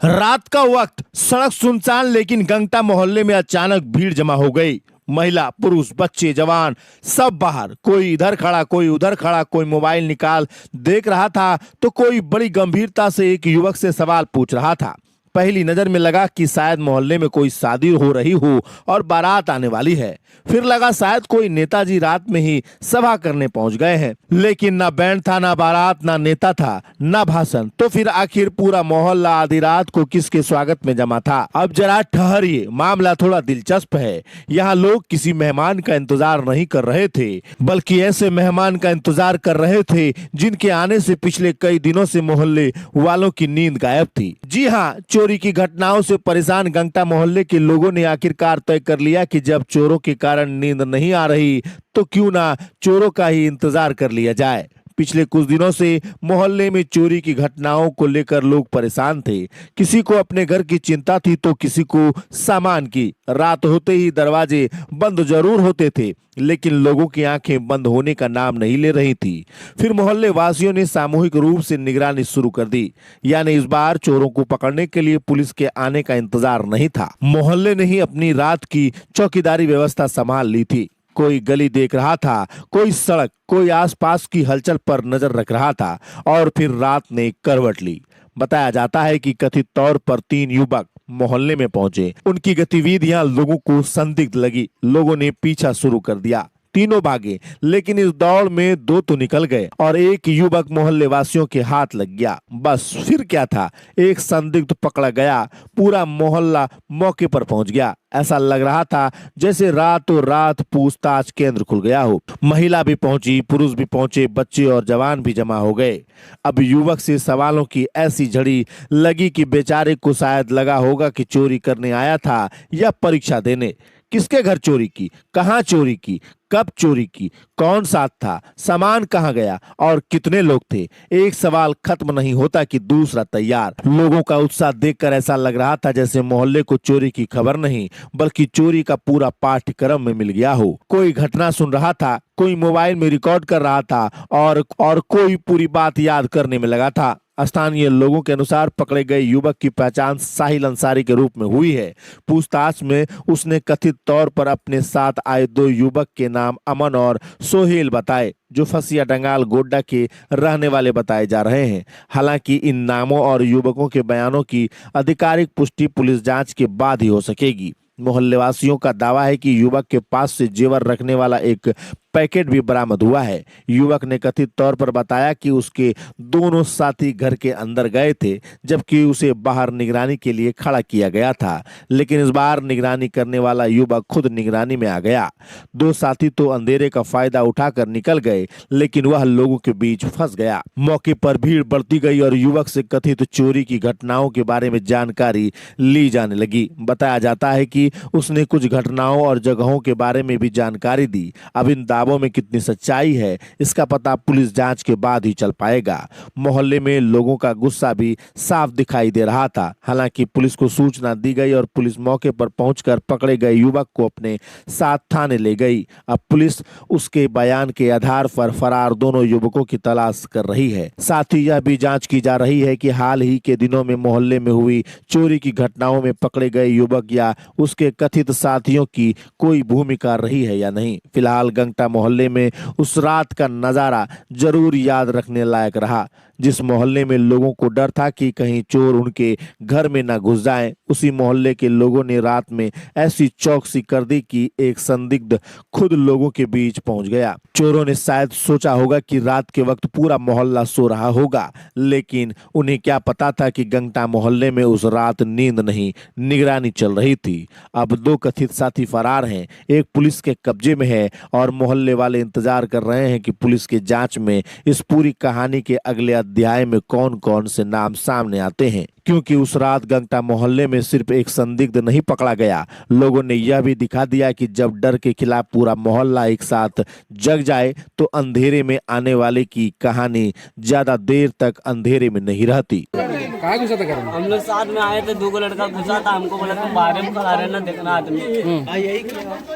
रात का वक्त, सड़क सुनसान, लेकिन गंगटा मोहल्ले में अचानक भीड़ जमा हो गई। महिला, पुरुष, बच्चे, जवान सब बाहर। कोई इधर खड़ा, कोई उधर खड़ा, कोई मोबाइल निकाल देख रहा था तो कोई बड़ी गंभीरता से एक युवक से सवाल पूछ रहा था। पहली नजर में लगा कि शायद मोहल्ले में कोई शादी हो रही हो और बारात आने वाली है। फिर लगा शायद कोई नेताजी रात में ही सभा करने पहुंच गए हैं। लेकिन ना बैंड था, ना बारात, ना नेता था, ना भाषण। तो फिर आखिर पूरा मोहल्ला आधी रात को किसके स्वागत में जमा था? अब जरा ठहरिए, मामला थोड़ा दिलचस्प है। यहाँ लोग किसी मेहमान का इंतजार नहीं कर रहे थे, बल्कि ऐसे मेहमान का इंतजार कर रहे थे जिनके आने से पिछले कई दिनों से मोहल्ले वालों की नींद गायब थी। जी हाँ, चोरी की घटनाओं से परेशान गंगटा मोहल्ले के लोगों ने आखिरकार तय कर लिया कि जब चोरों के कारण नींद नहीं आ रही तो क्यों ना चोरों का ही इंतजार कर लिया जाए। पिछले कुछ दिनों से मोहल्ले में चोरी की घटनाओं को लेकर लोग परेशान थे। किसी को अपने घर की चिंता थी तो किसी को सामान की। रात होते ही दरवाजे बंद जरूर होते थे, लेकिन लोगों की आंखें बंद होने का नाम नहीं ले रही थी। फिर मोहल्ले वासियों ने सामूहिक रूप से निगरानी शुरू कर दी। यानी इस बार चोरों को पकड़ने के लिए पुलिस के आने का इंतजार नहीं था। मोहल्ले ने ही अपनी रात की चौकीदारी व्यवस्था संभाल ली थी। कोई गली देख रहा था, कोई सड़क, कोई आसपास की हलचल पर नजर रख रहा था। और फिर रात ने करवट ली। बताया जाता है कि कथित तौर पर 3 युवक मोहल्ले में पहुंचे। उनकी गतिविधियां लोगों को संदिग्ध लगी। लोगों ने पीछा शुरू कर दिया। तीनों भागे, लेकिन इस दौड़ में 2 तो निकल गए और एक युवक मोहल्ले वासियों के हाथ लग गया। बस फिर क्या था, एक संदिग्ध पकड़ा गया। पूरा मोहल्ला मौके पर पहुंच गया। ऐसा लग रहा था जैसे रातों रात पूछताछ केंद्र खुल गया हो। महिला भी पहुंची, पुरुष भी पहुंचे, बच्चे और जवान भी जमा हो गए। अब युवक से सवालों की ऐसी झड़ी लगी कि बेचारे को शायद लगा होगा कि चोरी करने आया था या परीक्षा देने। किसके घर चोरी की, कहां चोरी की, कब चोरी की, कौन साथ था, सामान कहां गया और कितने लोग थे? एक सवाल खत्म नहीं होता कि दूसरा तैयार। लोगों का उत्साह देखकर ऐसा लग रहा था जैसे मोहल्ले को चोरी की खबर नहीं, बल्कि चोरी का पूरा पाठ्यक्रम में मिल गया हो। कोई घटना सुन रहा था, कोई मोबाइल में रिकॉर्ड कर रहा था और कोई पूरी बात याद करने में लगा था। स्थानीय लोगों के अनुसार पकड़े गए युवक की पहचान साहिल अंसारी के रूप में हुई है। पूछताछ में उसने कथित तौर पर अपने साथ आए 2 युवक के नाम अमन और सोहेल बताए, जो फसिया डंगाल गोड्डा के रहने वाले बताए जा रहे हैं। हालांकि इन नामों और युवकों के बयानों की आधिकारिक पुष्टि पुलिस जांच के बाद ही हो सकेगी। मोहल्लेवासियों का दावा है कि युवक के पास से जेवर रखने वाला एक पैकेट भी बरामद हुआ है। युवक ने कथित तौर पर बताया कि उसके दोनों साथी घर के अंदर गए थे, जबकि उसे बाहर निगरानी के लिए खड़ा किया गया था। लेकिन इस बार निगरानी करने वाला युवक खुद निगरानी में आ गया। 2 साथी तो अंधेरे का फायदा उठाकर निकल गए, लेकिन वह लोगों के बीच फंस गया। मौके पर भीड़ बढ़ती गई और युवक से कथित चोरी की घटनाओं के बारे में जानकारी ली जाने लगी। बताया जाता है कि उसने कुछ घटनाओं और जगहों के बारे में भी जानकारी दी। अब इन दावों में कितनी सच्चाई है, इसका पता पुलिस जांच के बाद ही चल पाएगा। मोहल्ले में लोगों का गुस्सा भी साफ दिखाई दे रहा था। हालांकि पुलिस को सूचना दी गई और पुलिस मौके पर पहुंचकर पकड़े गए युवक को अपने साथ थाने ले गई। अब पुलिस उसके बयान के आधार पर फरार दोनों युवकों की तलाश कर रही है। साथ ही यह भी जांच की जा रही है कि हाल ही के दिनों में मोहल्ले में हुई चोरी की घटनाओं में पकड़े गए युवक या उसके कथित साथियों की कोई भूमिका रही है या नहीं। फिलहाल गंगटा मोहल्ले में उस रात का नजारा जरूर याद रखने लायक रहा, जिस मोहल्ले में लोगों को डर था कि कहीं चोर उनके घर में न घुस जाएं। उसी मोहल्ले के लोगों ने रात में ऐसी चौकसी कर दी कि एक संदिग्ध खुद लोगों के बीच पहुंच गया। चोरों ने शायद सोचा होगा कि रात के वक्त पूरा मोहल्ला सो रहा होगा, लेकिन उन्हें क्या पता था कि गंगटा मोहल्ले में उस रात नींद नहीं, निगरानी चल रही थी। अब 2 कथित साथी फरार हैं, एक पुलिस के कब्जे में है और मोहल्ले वाले इंतजार कर रहे हैं कि पुलिस की जांच में इस पूरी कहानी के अगले अध्याय में कौन कौन से नाम सामने आते हैं। क्योंकि उस रात गंगटा मोहल्ले में सिर्फ एक संदिग्ध नहीं पकड़ा गया, लोगों ने यह भी दिखा दिया कि जब डर के खिलाफ पूरा मोहल्ला एक साथ जग जाए तो अंधेरे में आने वाले की कहानी ज्यादा देर तक अंधेरे में नहीं रहती। कहाँ घुसा था घर में? हम लोग साथ में आए थे, 2 लड़का घुसा था। हमको बोला तुम बाहर में खड़ा रहना, देखना आदमी।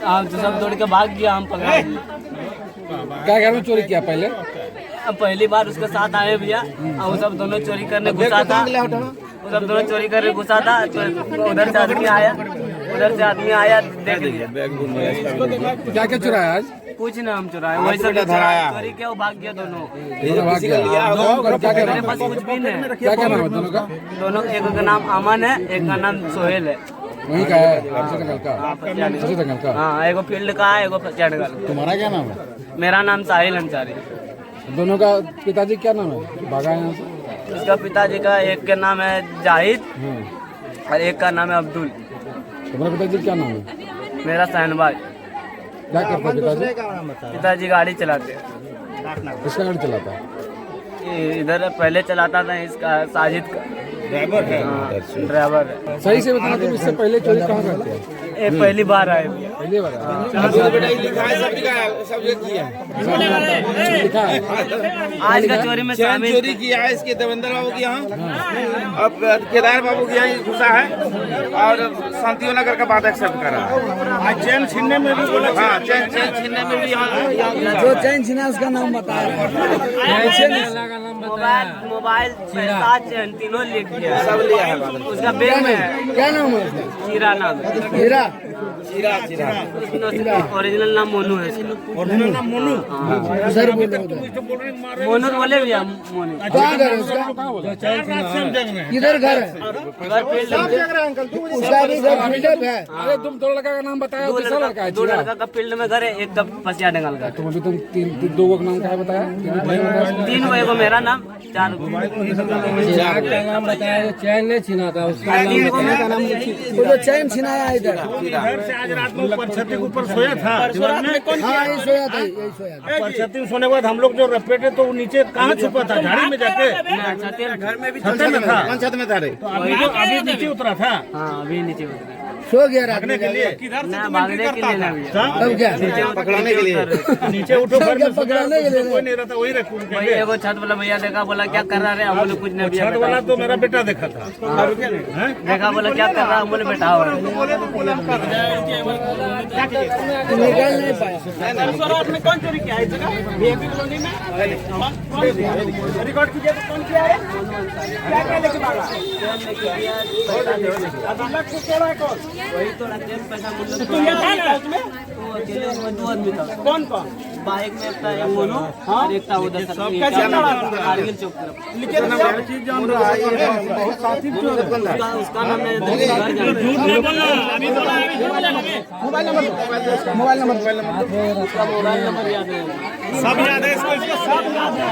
हाँ, तो सब दौड़ के भाग गया, हम पकड़े। क्या घर में चोरी किया पहले? अब पहली बार उसके साथ आए भैया, और सब दोनों चोरी करने घुसा था। सब दोनों चोरी करके घुसा था तो उधर से आदमी आया देख लिया। क्या क्या चुराया आज? कुछ ना हम चुराए, वही सब चोरी किया, वो भाग गया दोनों। भाग गया। क्या क्या मेरे नाम? पास कुछ भी नहीं है। क्या क्या नाम है दोनों का? दोनों, एक का नाम अमन है, एक का नाम सोहेल है। वहीं का है, अच्छे जंगल का। अच्छे जंगल का। हाँ, एक फील्ड का है, एक चंडगल। तुम्हारा क्या नाम है? मेरा नाम साहिल अंसारी। दोनों का पिताजी क्या नाम है? भागा है यहाँ से? उसका पिताजी का एक का नाम है जाहिद और एक का नाम है अब्दुल। तुम्हारे पिताजी क्या नाम है? मेरा सहनबाज। क्या करते हैं पिताजी? पिताजी गाड़ी चलाते हैं। किसका गाड़ी चलाता है? इधर पहले चलाता था इसका साजिद का ड्राइवर है। ड्राइवर है। सही से बताना, तुम इससे पहले चोरी कहाँ करते हैं? ये पहली बार आए। पहली बार लिखा है। आज का चोरी में शामिल चोरी किया है इसके देवेंद्र बाबू के यहाँ, अब केदार बाबू के यहाँ घुसा है और शांतियों नगर का बात एक्सेप्ट कर रहा है। चैन छीनने में भी बोला, हाँ चैन छीनने में भी यहाँ जो चैन छीना उसका नाम बताया। मोबाइल पैसा चैन तीनों ले गया, सब लिया है। उसका बैग में है। क्या नाम है उसका? चीरा नाम है। हीरा। ओरिजिनल नाम मोनू है इसका। ओरिजिनल नाम मोनू। उधर बोलो उधर। मोनू बोले भैया, मोनू। कहाँ घर है उसका? किधर घर है? घर फील्ड में। उसका भी घर फील्ड है। अरे तुम दो लड़का का नाम बताया, दूसरा लड़का है दो लड़का का फील्ड में घर है, एक का पसिया डंगल का। तुम अभी दो का नाम क्या है बताया? तीन को, एगो मेरा नाम, चार नाम बताया। चैन नहीं छीना था उसका। वो जो चैन छिनाया है इधर। आज रात में ऊपर छत के ऊपर सोया था। हाँ यही सोया था, यही सोया था। ऊपर छत में सोने के बाद हम लोग जो रपेटे तो वो नीचे कहाँ छुपा था? झाड़ी में जाके घर में भी छत में था। छत में था रे। तो अभी नीचे उतरा था हाँ, अभी नीचे उतरे। सो गया रात में। के लिए ना भागने के लिए ना भैया, तब क्या? पकड़ाने के लिए नीचे उठो, घर में पकड़ाने के लिए। कोई नहीं रहता, वही रखूँ। वही एगो छत वाला भैया देखा, बोला क्या कर रहा है? हम बोले कुछ नहीं भैया। छत वाला तो मेरा बेटा देखा था। देखा, बोला क्या कर रहा है? हम बोले बैठा हो। निकल नहीं पाया। आपने कौन चोरी किया है? कॉलोनी में रिकॉर्ड कीजिए तो कौन किया है? क्या क्या लेके भागा? वही थोड़ा देर पैसा मुझे तुम ये था ना उसमें? तो अकेले उसमें दो आदमी था। कौन कौन? बाइक में एक था एक मोनू और एक था उधर कारगिल चौक तरफ। उसका नाम है, मोबाइल नंबर उसका मोबाइल नंबर याद है। सब याद है इसको, सब याद है।